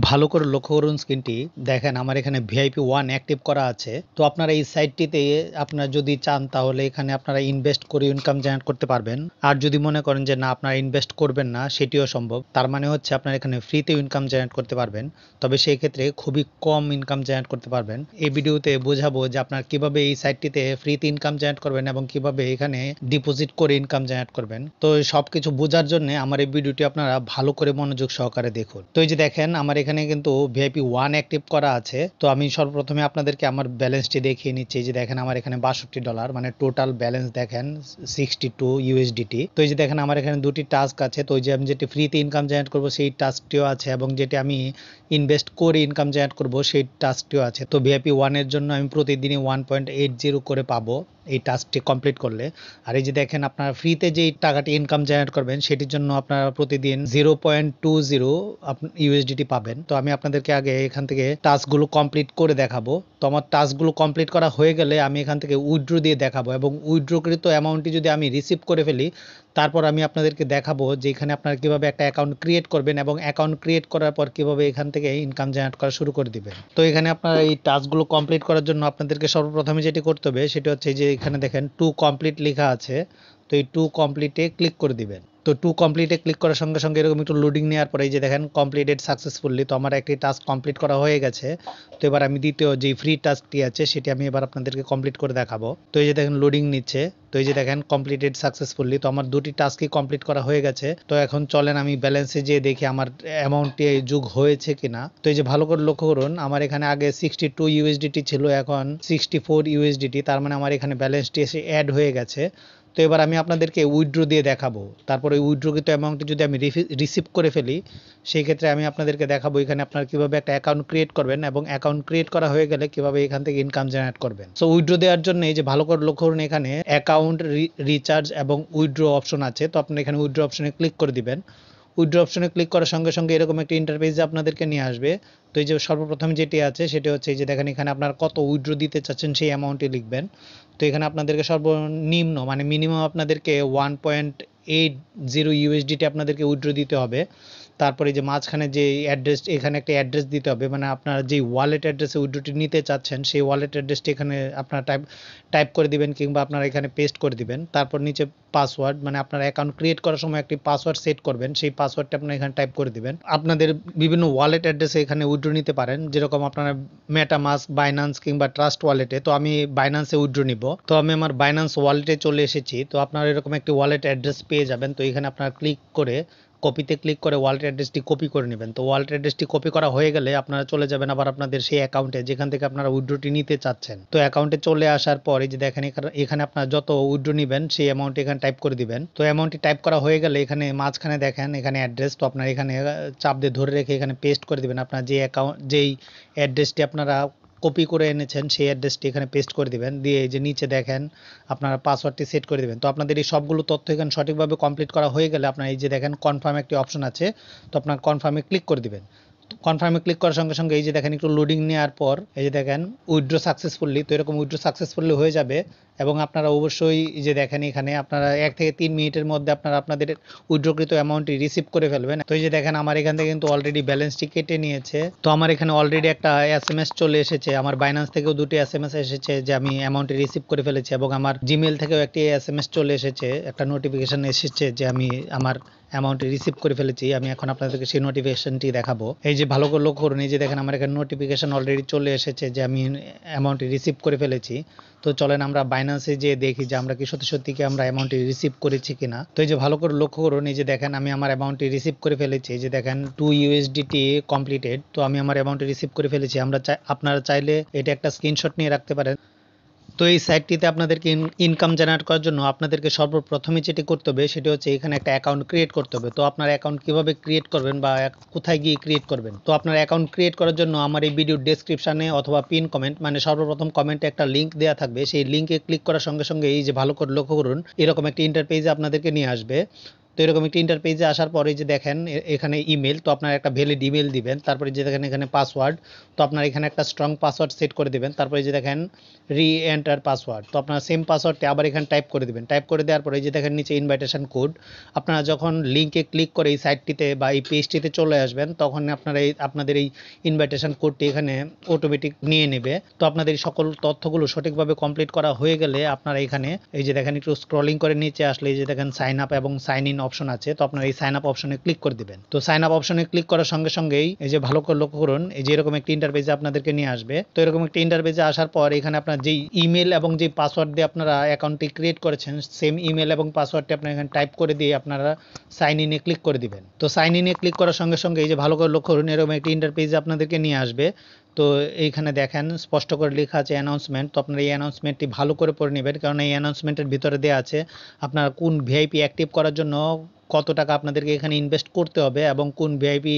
ভালো করে লক্ষ্য করুন স্ক্রিনটি। দেখেন আমার এখানে ভিআইপি 1 অ্যাক্টিভ করা আছে। তো আপনারা এই সাইটটিতে আপনারা যদি চান তাহলে এখানে আপনারা ইনভেস্ট করে ইনকাম জেনারেট করতে পারবেন। আর যদি মনে করেন যে না আপনারা ইনভেস্ট করবেন না সেটিও সম্ভব। তার মানে হচ্ছে আপনারা এখানে ফ্রিতেও ইনকাম জেনারেট করতে পারবেন। তবে সেই ক্ষেত্রে খুবই কম ইনকাম জেনারেট করতে পারবেন। এই ভিডিওতে বোঝাবো যে আপনারা কিভাবে এই সাইটটিতে ফ্রিতে ইনকাম জেনারেট করবেন এবং কিভাবে এখানে ডিপোজিট করে ইনকাম জেনারেট করবেন। তো সবকিছু বোঝার জন্য আমার এই ভিডিওটি আপনারা ভালো করে মনোযোগ সহকারে দেখুন। তো এই যে দেখেন আমার এখানে কিন্তু ভিআইপি 1 অ্যাক্টিভ করা আছে। তো আমি সর্বপ্রথমে আপনাদেরকে আমার ব্যালেন্সটি দেখিয়ে নিচ্ছি। এই যে দেখেন আমার এখানে $62 মানে টোটাল ব্যালেন্স দেখেন 62 ইউএসডিটি। তো এই যে দেখেন আমার এখানে দুটি টাস্ক আছে। তো ওই যে আমি যেটি ফ্রিতে ইনকাম জেনারেট করব সেই টাস্কটিও আছে এবং যেটি আমি ইনভেস্ট করে ইনকাম জেনারেট করব সেই টাস্কটিও আছে। তো ভিআইপি 1 এর জন্য আমি প্রতিদিনই 1.80 করে পাবো এই টাস্কটি কমপ্লিট করলে। আর এই যে দেখেন আপনারা ফ্রিতে যেই টাকাটি ইনকাম জেনারেট করবেন সেটির জন্য আপনারা প্রতিদিন 0.20 ইউএসডিটি পাবেন। তো আমি আপনাদেরকে আগে এখান থেকে টাস্কগুলো কমপ্লিট করে দেখাবো। তো আমার টাস্কগুলো কমপ্লিট করা হয়ে গেলে আমি এখান থেকে উইথড্র দিয়ে দেখাবো এবং উইথড্রকৃত অ্যামাউন্টটি যদি আমি রিসিভ করে ফেলি তারপর আমি আপনাদেরকে দেখাবো যে এখানে আপনারা কিভাবে একটা অ্যাকাউন্ট ক্রিয়েট করবেন এবং অ্যাকাউন্ট ক্রিয়েট করার পর কিভাবে এখান থেকে ইনকাম জেনারেট করা শুরু করে দিবেন। তো এখানে আপনারা এই টাস্কগুলো কমপ্লিট করার জন্য আপনাদেরকে সর্বপ্রথমে যেটি করতে হবে সেটি হচ্ছে যে এখানে দেখেন টু কমপ্লিট লেখা আছে। তো এই টু কমপ্লিটে ক্লিক করে দিবেন। তো টু কমপ্লিটে ক্লিক করার সঙ্গে সঙ্গে এরকম একটু লোডিং নেওয়ার পরে এই যে দেখেন কমপ্লিটেড সাকসেসফুলি। তো আমার একটি টাস্ক কমপ্লিট করা হয়ে গেছে। তো এবার আমি দ্বিতীয় যে ফ্রি টাস্কটি আছে সেটি আমি এবার আপনাদেরকে কমপ্লিট করে দেখাবো। তো এই যে দেখেন লোডিং নিচ্ছে। তো এই যে দেখেন কমপ্লিটেড সাকসেসফুলি। তো আমার দুটি টাস্কই কমপ্লিট করা হয়ে গেছে। তো এখন চলেন আমি ব্যালেন্সে যেয়ে দেখি আমার অ্যামাউন্টটি যোগ হয়েছে কিনা। তো এই যে ভালো করে লক্ষ্য করুন আমার এখানে আগে 62 ইউএসডিটি ছিল, এখন 64 ইউএসডিটি। তার মানে আমার এখানে ব্যালেন্সটি এসে অ্যাড হয়ে গেছে। তো এবার আমি আপনাদেরকে উইথড্র দিয়ে দেখাবো। তারপরে উইথড্রকৃত অ্যামাউন্টটি যদি আমি রিসিভ করে ফেলি সেই ক্ষেত্রে আমি আপনাদেরকে দেখাবো এখানে আপনারা কিভাবে একটা অ্যাকাউন্ট ক্রিয়েট করবেন এবং অ্যাকাউন্ট ক্রিয়েট করা হয়ে গেলে কিভাবে এখান থেকে ইনকাম জেনারেট করবেন। সো উইথড্র দেওয়ার জন্য এই যে ভালো করে লক্ষ্য করুন এখানে অ্যাকাউন্ট রিচার্জ এবং উইথড্র অপশন আছে। তো আপনি এখানে উইথড্র অপশনে ক্লিক করে দিবেন। উইথড্র অপশনে ক্লিক করার সঙ্গে সঙ্গে এরকম একটা ইন্টারফেস আপনাদেরকে নিয়ে আসবে। তো এই যে সর্বপ্রথম যেটি আছে সেটি হচ্ছে এই যে দেখেন এখানে আপনারা কত উইথড্র দিতে চাচ্ছেন সেই অ্যামাউন্টটি লিখবেন। তো এখানে আপনাদেরকে সর্বনিম্ন মানে মিনিমাম আপনাদেরকে 1.80 ইউএসডিটি আপনাদেরকে উইথড্র দিতে হবে। তারপরে যে মাঝখানে যে অ্যাড্রেস এখানে একটা অ্যাড্রেস দিতে হবে, মানে আপনারা যে ওয়ালেট অ্যাড্রেসে উইথড্রটি নিতে চাচ্ছেন সেই ওয়ালেট অ্যাড্রেসটি এখানে আপনারা টাইপ করে দিবেন কিংবা আপনারা এখানে পেস্ট করে দিবেন। তারপর নিচে পাসওয়ার্ড মানে আপনারা অ্যাকাউন্ট ক্রিয়েট করার সময় একটি পাসওয়ার্ড সেট করবেন, সেই পাসওয়ার্ডটা আপনারা এখানে টাইপ করে দিবেন। আপনাদের বিভিন্ন ওয়ালেট অ্যাড্রেসে এখানে উইথড্র নিতে পারেন, যেরকম আপনারা মেটামাস্ক, বাইন্যান্স কিংবা ট্রাস্ট ওয়ালেটে। তো আমি বাইন্যান্সে উইথড্র নিব। তো আমি আমার বাইন্যান্স ওয়ালেটে চলে এসেছি। তো আপনারা এরকম একটি ওয়ালেট অ্যাড্রেস পেয়ে যাবেন। তো এখানে আপনারা ক্লিক করে কপিতে ক্লিক করে ওয়ালেট অ্যাড্রেসটি কপি করে নেবেন। তো ওয়ালেট অ্যাড্রেসটি কপি করা হয়ে গেলে আপনারা চলে যাবেন আবার আপনাদের সেই অ্যাকাউন্টে যেখান থেকে আপনারা উইথড্রটি নিতে চাচ্ছেন। তো অ্যাকাউন্টে চলে আসার পর এই যে দেখেন এখানে আপনারা যত উইথড্র নেবেন সেই অ্যামাউন্ট এখানে টাইপ করে দিবেন। তো অ্যামাউন্টটি টাইপ করা হয়ে গেলে এখানে মাঝখানে দেখেন এখানে অ্যাড্রেস। তো আপনারা এখানে চাপ দিয়ে ধরে রেখে এখানে পেস্ট করে দিবেন। আপনার যে যেই অ্যাড্রেসটি আপনারা কপি করে এনেছেন সেই অ্যাড্রেসটি এখানে পেস্ট করে দিবেন। দিয়ে এই যে নিচে দেখেন আপনারা পাসওয়ার্ডটি সেট করে দিবেন। তো আপনাদের এই সবগুলো তথ্য এখানে সঠিকভাবে কমপ্লিট করা হয়ে গেলে আপনার এই যে দেখেন কনফার্ম একটি অপশন আছে। তো আপনার কনফার্মে ক্লিক করে দিবেন। কনফার্মে ক্লিক করার সঙ্গে সঙ্গে এই যে দেখেন একটু লোডিং নেওয়ার পর এই যে দেখেন উইথড্র সাকসেসফুলি। তো এরকম উইথড্র সাকসেসফুলি হয়ে যাবে এবং আপনারা অবশ্যই এই যে দেখেন এখানে আপনারা 1 থেকে 3 মিনিটের মধ্যে আপনারা আপনাদের উইথড্রকৃত অ্যামাউন্টটি রিসিভ করে ফেলবেন। তো এই যে দেখেন আমার এখান থেকে কিন্তু অলরেডি ব্যালেন্সটি কেটে নিয়েছে। তো আমার এখানে অলরেডি একটা এসএমএস চলে এসেছে, আমার বাইন্যান্স থেকেও দুটি এসএমএস এসেছে যে আমি অ্যামাউন্টটি রিসিভ করে ফেলেছি এবং আমার জিমেল থেকেও একটি এসএমএস চলে এসেছে, একটা নোটিফিকেশন এসেছে যে আমি আমার অ্যামাউন্টটি রিসিভ করে ফেলেছি। আমি এখন আপনাদেরকে সেই নোটিফিকেশনটি দেখাবো। এই যে ভালো করে লক্ষ্য করুন এই যে দেখেন আমার এখানে নোটিফিকেশন অলরেডি চলে এসেছে যে আমি অ্যামাউন্টটি রিসিভ করে ফেলেছি। তো চলেন আমরা বাইন্যান্সে যেয়ে দেখি যে আমরা কি সত্যি সত্যি কি আমরা অ্যামাউন্টটি রিসিভ করেছি কিনা। তো এই যে ভালো করে লক্ষ্য করুন এই যে দেখেন আমি আমার অ্যামাউন্টটি রিসিভ করে ফেলেছি। এই যে দেখেন 2 ইউএসডিটি কমপ্লিটেড। তো আমি আমার অ্যামাউন্টটি রিসিভ করে ফেলেছি। আপনারা চাইলে এটা একটা স্ক্রিনশট নিয়ে রাখতে পারেন। তো এই সাইটটিতে আপনাদেরকে ইনকাম জেনারেট করার জন্য আপনাদেরকে সর্বপ্রথমে যেটি করতে হবে সেটি হচ্ছে এখানে একটা অ্যাকাউন্ট ক্রিয়েট করতে হবে। তো আপনার অ্যাকাউন্ট কিভাবে ক্রিয়েট করবেন বা কোথায় গিয়ে ক্রিয়েট করবেন, তো আপনার অ্যাকাউন্ট ক্রিয়েট করার জন্য আমার এই ভিডিওর ডেসক্রিপশনে অথবা পিন কমেন্ট মানে সর্বপ্রথম কমেন্টে একটা লিঙ্ক দেওয়া থাকবে। সেই লিঙ্কে ক্লিক করার সঙ্গে সঙ্গে এই যে ভালো করে লক্ষ্য করুন এরকম একটা ইন্টারপেজে আপনাদেরকে নিয়ে আসবে। তো এরকম একটি ইন্টারপেজে আসার পরে যে দেখেন এখানে ইমেল, তো আপনার একটা ভ্যালিড ইমেল দিবেন। তারপরে যে দেখেন এখানে পাসওয়ার্ড, তো আপনার এখানে একটা স্ট্রং পাসওয়ার্ড সেট করে দিবেন। তারপরে যে দেখেন রি এন্টার পাসওয়ার্ড, তো আপনার সেম পাসওয়ার্ডটি আবার এখানে টাইপ করে দিবেন। টাইপ করে দেওয়ার পরে যে দেখেন নিচে ইনভাইটেশন কোড, আপনারা যখন লিঙ্কে ক্লিক করে এই সাইটটিতে বা এই পেজটিতে চলে আসবেন তখন আপনারা আপনাদের এই ইনভাইটেশন কোডটি এখানে অটোমেটিক নিয়ে নেবে। তো আপনাদের এই সকল তথ্যগুলো সঠিকভাবে কমপ্লিট করা হয়ে গেলে আপনারা এখানে এই যে দেখেন একটু স্ক্রলিং করে নিচে আসলে এই যে দেখেন সাইন আপ এবং সাইন ইন অপশন আছে, তো আপনারা এই সাইন আপ অপশনে ক্লিক করে দিবেন। তো সাইন আপ অপশনে ক্লিক করার সঙ্গে সঙ্গেই এই যে ভালো করে লক্ষ্য করুন, এই যে এরকম একটি ইন্টারপেজে আপনাদেরকে নিয়ে আসবে। তো এরকম একটি ইন্টারপেজে আসার পর এখানে আপনার যেই ইমেল এবং যে পাসওয়ার্ড দিয়ে আপনারা অ্যাকাউন্টটি ক্রিয়েট করেছেন সেম ইমেল এবং পাসওয়ার্ডটি আপনারা এখানে টাইপ করে দিয়ে আপনারা সাইন ইনে ক্লিক করে দিবেন। তো সাইন ইনে ক্লিক করার সঙ্গে সঙ্গে এই যে ভালো করে লক্ষ্য করুন, এরকম একটি ইন্টারপেজে আপনাদেরকে নিয়ে আসবে। তো এইখানে দেখেন স্পষ্ট করে লেখা আছে অ্যানাউন্সমেন্ট, তো আপনারা এই অ্যানাউন্সমেন্টটি ভালো করে পড়ে নেবেন, কারণ এই অ্যানাউন্সমেন্টের ভিতরে দেওয়া আছে আপনার কোন ভিআইপি অ্যাক্টিভ করার জন্য কত টাকা আপনাদেরকে এখানে ইনভেস্ট করতে হবে এবং কোন ভিআইপি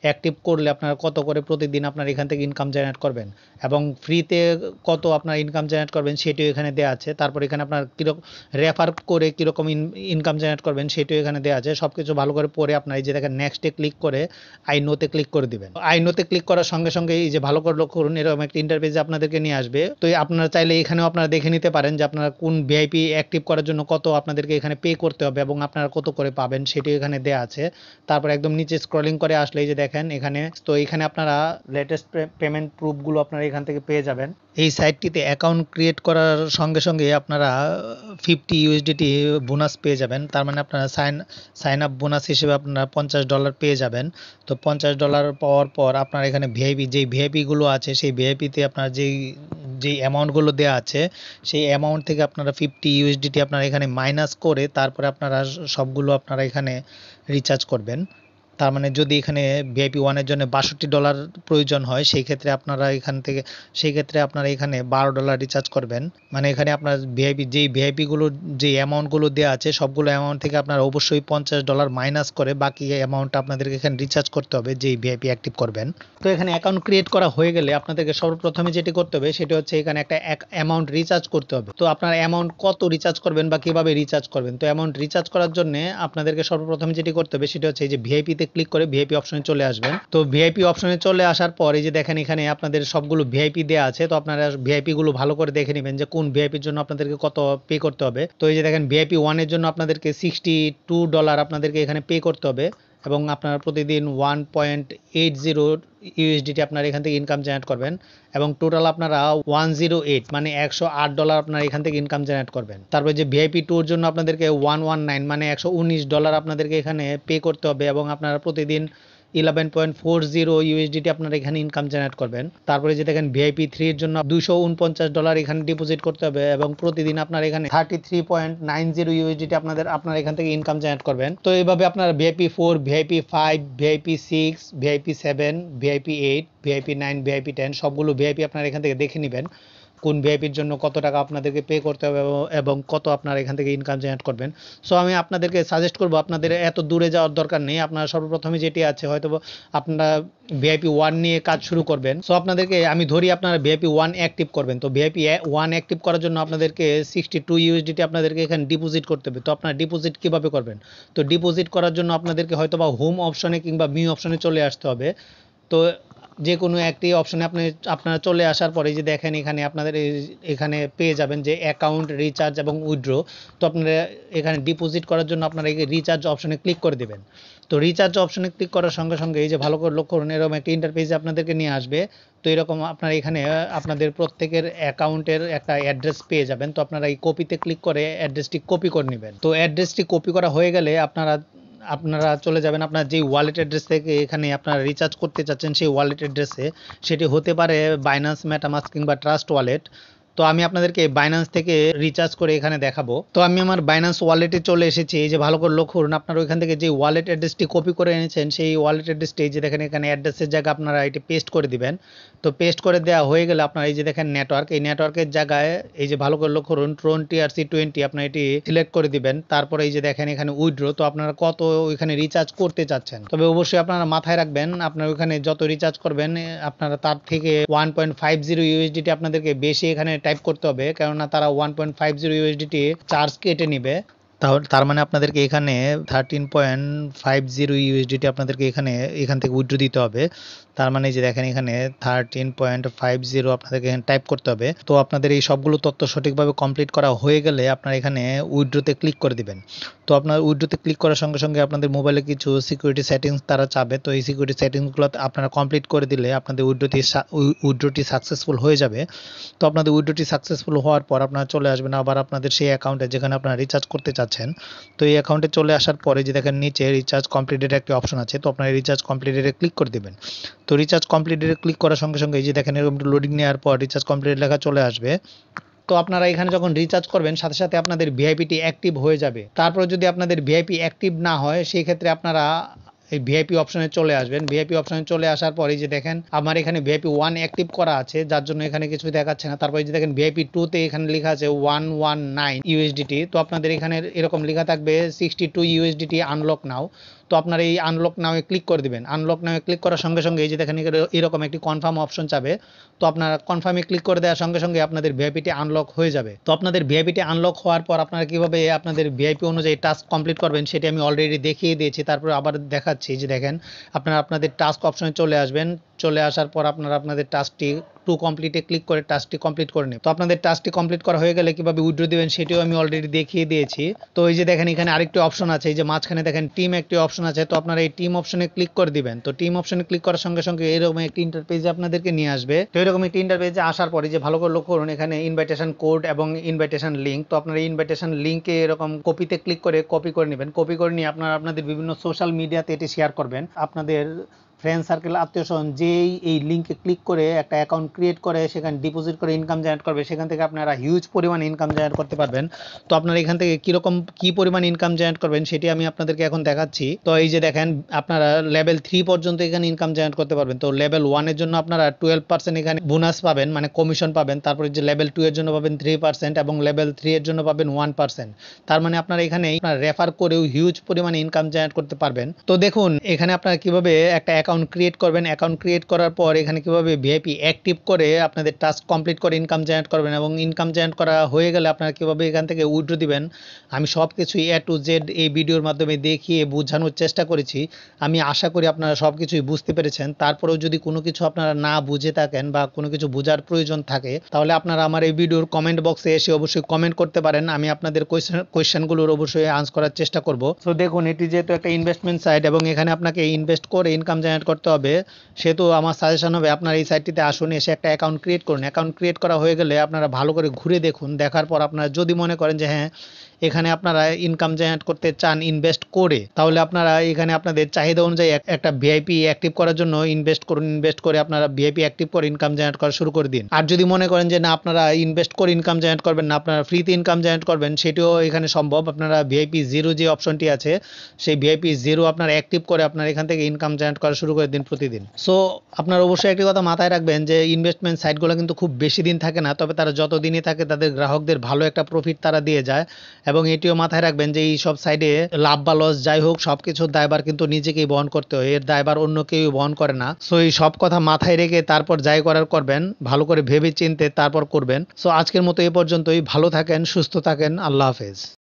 অ্যাক্টিভ করলে আপনারা কত করে প্রতিদিন আপনার এখান থেকে ইনকাম জেনারেট করবেন এবং ফ্রিতে কত আপনার ইনকাম জেনারেট করবেন সেটিও এখানে দেওয়া আছে। তারপর এখানে আপনার কীরকম রেফার করে কীরকম ইনকাম জেনারেট করবেন সেটিও এখানে দেওয়া আছে। সব কিছু ভালো করে পড়ে আপনার এই যে দেখেন নেক্সটে ক্লিক করে আই নোতে ক্লিক করে দিবেন। আই নোতে ক্লিক করার সঙ্গে সঙ্গে এই যে ভালো করে লক্ষ্য করুন, এরকম একটা ইন্টারপেজে আপনাদেরকে নিয়ে আসবে। তো আপনারা চাইলে এখানেও আপনারা দেখে নিতে পারেন যে আপনারা কোন ভিআইপি অ্যাক্টিভ করার জন্য কত আপনাদেরকে এখানে পে করতে হবে এবং আপনারা কত করে পাবেন সেটিও এখানে দেওয়া আছে। তারপর একদম নিচে স্ক্রলিং করে আসলে এই যে দেখেন এখানে, তো এখানে আপনারা লেটেস্ট পেমেন্ট প্রুফগুলো আপনারা এখান থেকে পেয়ে যাবেন। এই সাইটটিতে অ্যাকাউন্ট ক্রিয়েট করার সঙ্গে সঙ্গে আপনারা 50 ইউএসডিটি বোনাস পেয়ে যাবেন। তার মানে আপনারা সাইন আপ বোনাস হিসেবে আপনারা $50 পেয়ে যাবেন। তো $50 পাওয়ার পর আপনার এখানে যেই ভিআইপিগুলো আছে সেই ভিআইপিতে আপনার যেই অ্যামাউন্টগুলো দেওয়া আছে সেই অ্যামাউন্ট থেকে আপনারা 50 ইউএসডিটি আপনারা এখানে মাইনাস করে তারপরে আপনারা সবগুলো আপনারা এখানে রিচার্জ করবেন। তার মানে যদি এখানে ভিআইপি ওয়ানের জন্য $62 প্রয়োজন হয় সেই ক্ষেত্রে আপনারা এখানে $12 রিচার্জ করবেন। মানে এখানে আপনার যেই ভিআইপিগুলো যে অ্যামাউন্টগুলো দেওয়া আছে সবগুলো অ্যামাউন্ট থেকে আপনারা অবশ্যই $50 মাইনাস করে বাকি অ্যামাউন্টটা আপনাদেরকে এখানে রিচার্জ করতে হবে যেই ভিআইপি অ্যাক্টিভ করবেন। তো এখানে অ্যাকাউন্ট ক্রিয়েট করা হয়ে গেলে আপনাদেরকে সর্বপ্রথমে যেটি করতে হবে সেটি হচ্ছে এখানে একটা অ্যামাউন্ট রিচার্জ করতে হবে। তো আপনার অ্যামাউন্ট কত রিচার্জ করবেন বা কিভাবে রিচার্জ করবেন, তো অ্যামাউন্ট রিচার্জ করার জন্য আপনাদেরকে সর্বপ্রথমে যেটি করতে হবে সেটি হচ্ছে এই যে ভিআইপিতে ক্লিক করে ভিআইপি অপশনে চলে আসবেন। তো ভিআইপি অপশনে চলে আসার পর এই যে দেখেন এখানে আপনাদের সবগুলো ভিআইপি দেওয়া আছে, তো আপনারা ভিআইপি গুলো ভালো করে দেখে নেবেন যে কোন ভিআইপির জন্য আপনাদেরকে কত পে করতে হবে। তো এই যে দেখেন ভিআইপি ওয়ানের জন্য আপনাদেরকে $62 আপনাদেরকে এখানে পে করতে হবে এবং আপনারা প্রতিদিন 1.80 ইউএসডিটি আপনারা এখান থেকে ইনকাম জেনারেট করবেন এবং টোটাল আপনারা 108 মানে $108 আপনারা এখান থেকে ইনকাম জেনারেট করবেন। তারপরে যে ভিআইপি টুর জন্য আপনাদেরকে 119 মানে $119 আপনাদেরকে এখানে পে করতে হবে এবং আপনারা প্রতিদিন 11.40 ইউএসডিটি আপনারা এখানে ইনকাম জেনারেট করবেন। তারপরে যে দেখেন ভিআইপি 3 এর জন্য $249 এখানে ডিপোজিট করতে হবে এবং প্রতিদিন আপনারা এখানে 33.90 ইউএসডিটি আপনারা এখান থেকে ইনকাম জেনারেট করবেন। তো এইভাবে আপনারা VIP 4, VIP 5, VIP 6, VIP 7, VIP 8, VIP 9, VIP 10 সবগুলো ভিআইপি আপনারা এখান থেকে দেখে নেবেন কোন ভিআইপির জন্য কত টাকা আপনাদেরকে পে করতে হবে এবং কত আপনারা এখান থেকে ইনকাম জেনারেট করবেন। সো আমি আপনাদেরকে সাজেস্ট করব আপনাদের এত দূরে যাওয়ার দরকার নেই। আপনারা সর্বপ্রথমে যেটি আছে হয়তো আপনারা ভিআইপি 1 নিয়ে কাজ শুরু করবেন। সো আপনাদেরকে আমি ধরি আপনারা ভিআইপি 1 অ্যাক্টিভ করবেন। তো ভিআইপি 1 অ্যাক্টিভ করার জন্য আপনাদেরকে 62 ইউএসডিটি আপনাদেরকে এখানে ডিপোজিট করতে হবে। তো আপনারা ডিপোজিট কিভাবে করবেন, তো ডিপোজিট করার জন্য আপনাদেরকে হয়তোবা হোম অপশনে কিংবা মিউ অপশনে চলে আসতে হবে। তো যে কোনো একটি অপশনে আপনারা চলে আসার পরে যে দেখেন এখানে আপনাদের এখানে পেয়ে যাবেন যে অ্যাকাউন্ট রিচার্জ এবং উইথড্র। তো আপনারা এখানে ডিপোজিট করার জন্য আপনারা এই রিচার্জ অপশনে ক্লিক করে দেবেন। তো রিচার্জ অপশনে ক্লিক করার সঙ্গে সঙ্গে এই যে ভালো করে লক্ষ্য করুন এরকম একটা ইন্টারফেসে আপনাদেরকে নিয়ে আসবে। তো এরকম আপনারা এখানে আপনাদের প্রত্যেকের অ্যাকাউন্টের একটা অ্যাড্রেস পেয়ে যাবেন। তো আপনারা এই কপিতে ক্লিক করে অ্যাড্রেসটি কপি করে নেবেন। তো অ্যাড্রেসটি কপি করা হয়ে গেলে আপনারা চলে যাবেন আপনার যেই ওয়ালেট অ্যাড্রেস থেকে এখানে আপনারা রিচার্জ করতে চাচ্ছেন সেই ওয়ালেট অ্যাড্রেসে। সেটি হতে পারে বাইন্যান্স, মেটামাস্ক কিংবা ট্রাস্ট ওয়ালেট। তো আমি আপনাদেরকে বাইন্যান্স থেকে রিচার্জ করে এখানে দেখাবো। তো আমি আমার বাইন্যান্স ওয়ালেটে চলে এসেছি। এই যে ভালো করে লক্ষ্য করুন আপনারা ওইখান থেকে যে ওয়ালেট অ্যাড্রেসটি কপি করে এনেছেন সেই ওয়ালেট অ্যাড্রেসটি এই যে দেখেন এখানে অ্যাড্রেসের জায়গায় আপনারা এটি পেস্ট করে দিবেন। তো পেস্ট করে দেওয়া হয়ে গেলে আপনারা এই যে দেখেন নেটওয়ার্ক, এই নেটওয়ার্কের জায়গায় এই যে ভালো করে লক্ষ্য করুন TRC20 আপনারা এটি সিলেক্ট করে দিবেন। তারপরে এই যে দেখেন এখানে উইথড্র, তো আপনারা কত ওইখানে রিচার্জ করতে চাচ্ছেন। তবে অবশ্যই আপনারা মাথায় রাখবেন আপনারা ওইখানে যত রিচার্জ করবেন আপনারা তার থেকে 1.50 ইউএসডিটি আপনাদেরকে বেশি এখানে টাইপ করতে হবে, কেননা তারা 1.50 ইউএসডিটি চার্জ কেটে নিবে। তার মানে আপনাদেরকে এখানে 13.50 ইউএসডিটি আপনাদেরকে এখান থেকে উইথড্র দিতে হবে। তার মানে এই যে দেখেন এখানে 13.50 আপনাদেরকে এখানে টাইপ করতে হবে। তো আপনাদের এই সবগুলো তথ্য সঠিকভাবে কমপ্লিট করা হয়ে গেলে আপনারা এখানে উইথড্রতে ক্লিক করে দিবেন। তো আপনার উইথড্রতে ক্লিক করার সঙ্গে সঙ্গে আপনাদের মোবাইলে কিছু সিকিউরিটি সেটিংস তারা চাবে। তো এই সিকিউরিটি সেটিংসগুলো আপনারা কমপ্লিট করে দিলে আপনাদের উইথড্রটি সাকসেসফুল হয়ে যাবে। তো আপনাদের উইথড্রটি সাকসেসফুল হওয়ার পর আপনারা চলে আসবেন আবার আপনাদের সেই অ্যাকাউন্টে যেখানে আপনারা রিচার্জ করতে চাচ্ছেন। তো এই অ্যাকাউন্টে চলে আসার পরে যে দেখেন নিচে রিচার্জ কমপ্লিটেড একটি অপশন আছে, তো আপনারা রিচার্জ কমপ্লিটেডে ক্লিক করে দেবেন। তো রিচার্জ কমপ্লিটেডে ক্লিক করার সঙ্গে সঙ্গে এই যে দেখেন এরকম লোডিং নেওয়ার পর রিচার্জ কমপ্লিটেড লেখা চলে আসবে। তো আপনারা এখানে যখন রিচার্জ করবেন সাথে সাথে আপনাদের ভিআইপিটি অ্যাক্টিভ হয়ে যাবে। তারপরে যদি আপনাদের ভিআইপি অ্যাক্টিভ না হয় সেই ক্ষেত্রে আপনারা এই ভিআইপি অপশনে চলে আসবেন। ভিআইপি অপশনে চলে আসার পরে যে দেখেন আমার এখানে ভিআইপি 1 অ্যাক্টিভ করা আছে, যার জন্য এখানে কিছুই দেখাচ্ছে না। তারপরে যে দেখেন ভিআইপি 2 তে এখানে লেখা আছে 119 ইউএসডিটি। তো আপনাদের এখানে এরকম লেখা থাকবে 62 ইউএসডিটি আনলক নাও। তো আপনারা এই আনলক নাও এ ক্লিক করে দিবেন। আনলক নাও এ ক্লিক করার সঙ্গে সঙ্গে এই যে দেখেন এরকম একটি কনফার্ম অপশন চাবে। তো আপনারা কনফার্মে ক্লিক করে দেওয়ার সঙ্গে সঙ্গে আপনাদের ভিআইপিটি আনলক হয়ে যাবে। তো আপনাদের ভিআইপিটি আনলক হওয়ার পর আপনারা কিভাবে আপনাদের ভিআইপি অনুযায়ী টাস্ক কমপ্লিট করবেন সেটি আমি অলরেডি দেখিয়ে দিয়েছি। তারপরে আবার দেখাচ্ছি যে দেখেন আপনারা আপনাদের টাস্ক অপশনে চলে আসবেন। চলে আসার পর আপনারা আপনাদের টাস্কটি টু কমপ্লিটে ক্লিক করে টাস্কটি কমপ্লিট করে নেবেন। তো আপনাদের টাস্কটি কমপ্লিট করা হয়ে গেলে কিভাবে উইথড্র দিবেন সেটিও আমি অলরেডি দেখিয়ে দিয়েছি। তো এই যে দেখেন এখানে আরেকটি অপশন আছে, এই যে মাঝখানে দেখেন টিম একটি অপশন আছে। তো আপনারা এই টিম অপশনে ক্লিক করে দিবেন। তো টিম অপশনে ক্লিক করার সঙ্গে সঙ্গে এরকম একটি ইন্টারপেজে আপনাদেরকে নিয়ে আসবে। তো এরকম একটি ইন্টারপেজে আসার পরে যে ভালো করে লক্ষ্য করুন এখানে ইনভাইটেশন কোড এবং ইনভাইটেশন লিঙ্ক। তো আপনারা ইনভাইটেশন লিঙ্কে এরকম কপিতে ক্লিক করে কপি করে নেবেন। কপি করে নিয়ে আপনারা আপনাদের বিভিন্ন সোশ্যাল মিডিয়াতে এটি শেয়ার করবেন। আপনাদের ফ্রেন্ড সার্কেল আত্মীয় স্বজন যেই এই লিঙ্কে ক্লিক করে একটা অ্যাকাউন্ট ক্রিয়েট করে সেখানে ডিপোজিট করে ইনকাম জেনারেট করবে, সেখান থেকে আপনারা হিউজ পরিমাণ ইনকাম জেনারেট করতে পারবেন। তো আপনারা এখান থেকে কি পরিমাণ ইনকাম জেনারেট করবেন সেটি আমি আপনাদেরকে এখন দেখাচ্ছি। তো এই যে দেখেন আপনারা লেভেল 3 পর্যন্ত এখানে ইনকাম জেনারেট করতে পারবেন। তো লেভেল 1 এর জন্য আপনারা 12% এখানে বোনাস পাবেন, মানে কমিশন পাবেন। তারপরে যে লেভেল 2 এর জন্য পাবেন 3% এবং লেভেল 3 এর জন্য পাবেন 1%। তার মানে আপনারা এখানে রেফার করেও হিউজ পরিমাণে ইনকাম জেনারেট করতে পারবেন। তো দেখুন এখানে আপনারা কিভাবে একটা অ্যাকাউন্ট ক্রিয়েট করবেন। অ্যাকাউন্ট ক্রিয়েট করার পর এখানে কিভাবে ভিআইপি অ্যাক্টিভ করে আপনাদের টাস্ক কমপ্লিট করে ইনকাম জেনারেট করবেন এবং ইনকাম জেনারেট করা হয়ে গেলে আপনারা কিভাবে এখান থেকে উইথড্র দিবেন আমি সব কিছুই এ টু জেড এই ভিডিওর মাধ্যমে দেখিয়ে বোঝানোর চেষ্টা করেছি। আমি আশা করি আপনারা সব কিছুই বুঝতে পেরেছেন। তারপরেও যদি কোনো কিছু আপনারা না বুঝে থাকেন বা কোনো কিছু বোঝার প্রয়োজন থাকে তাহলে আপনারা আমার এই ভিডিওর কমেন্ট বক্সে এসে অবশ্যই কমেন্ট করতে পারেন। আমি আপনাদের কোয়েশ্চেনগুলোর অবশ্যই আনসার করার চেষ্টা করব। তো দেখুন এটি যেহেতু একটা ইনভেস্টমেন্ট সাইট এবং এখানে আপনাকে ইনভেস্ট করে ইনকাম জেনারেট করতে হবে, সেহেতু আমার সাজেশন হবে আপনার এই সাইটটিতে আসুন, এসে একটা অ্যাকাউন্ট ক্রিয়েট করুন। অ্যাকাউন্ট ক্রিয়েট করা হয়ে গেলে আপনারা ভালো করে ঘুরে দেখুন। দেখার পর আপনারা যদি মনে করেন যে হ্যাঁ এখানে আপনারা ইনকাম জেনারেট করতে চান ইনভেস্ট করে, তাহলে আপনারা এখানে আপনাদের চাহিদা অনুযায়ী একটা ভিআইপি অ্যাক্টিভ করার জন্য ইনভেস্ট করুন। ইনভেস্ট করে আপনারা ভিআইপি অ্যাক্টিভ করে ইনকাম জেনারেট করা শুরু করে দিন। আর যদি মনে করেন যে না আপনারা ইনভেস্ট করে ইনকাম জেনারেট করবেন না, আপনারা ফ্রিতে ইনকাম জেনারেট করবেন, সেটিও এখানে সম্ভব। আপনারা ভিআইপি 0 যে অপশনটি আছে সেই ভিআইপি 0 আপনারা অ্যাক্টিভ করে আপনারা এখান থেকে ইনকাম জেনারেট করা শুরু করে দিন প্রতিদিন। সো আপনারা অবশ্যই একটি কথা মাথায় রাখবেন যে ইনভেস্টমেন্ট সাইটগুলো কিন্তু খুব বেশি দিন থাকে না, তবে তারা যত দিনই থাকে তাদের গ্রাহকদের ভালো একটা প্রফিট তারা দিয়ে যায়। এবং এটিও মাথায় রাখবেন যে এই সব সাইডে লাভ বা লস যাই হোক সবকিছুর দায়ভার কিন্তু নিজেকেই বহন করতে হয়, এর দায়ভার অন্য কেউ বহন করে না। সো এই সব কথা মাথায় রেখে তারপর যাই করার করবেন, ভালো করে ভেবে চিন্তে তারপর করবেন। সো আজকের মতো এ পর্যন্তই। ভালো থাকেন, সুস্থ থাকেন, আল্লাহ হাফেজ।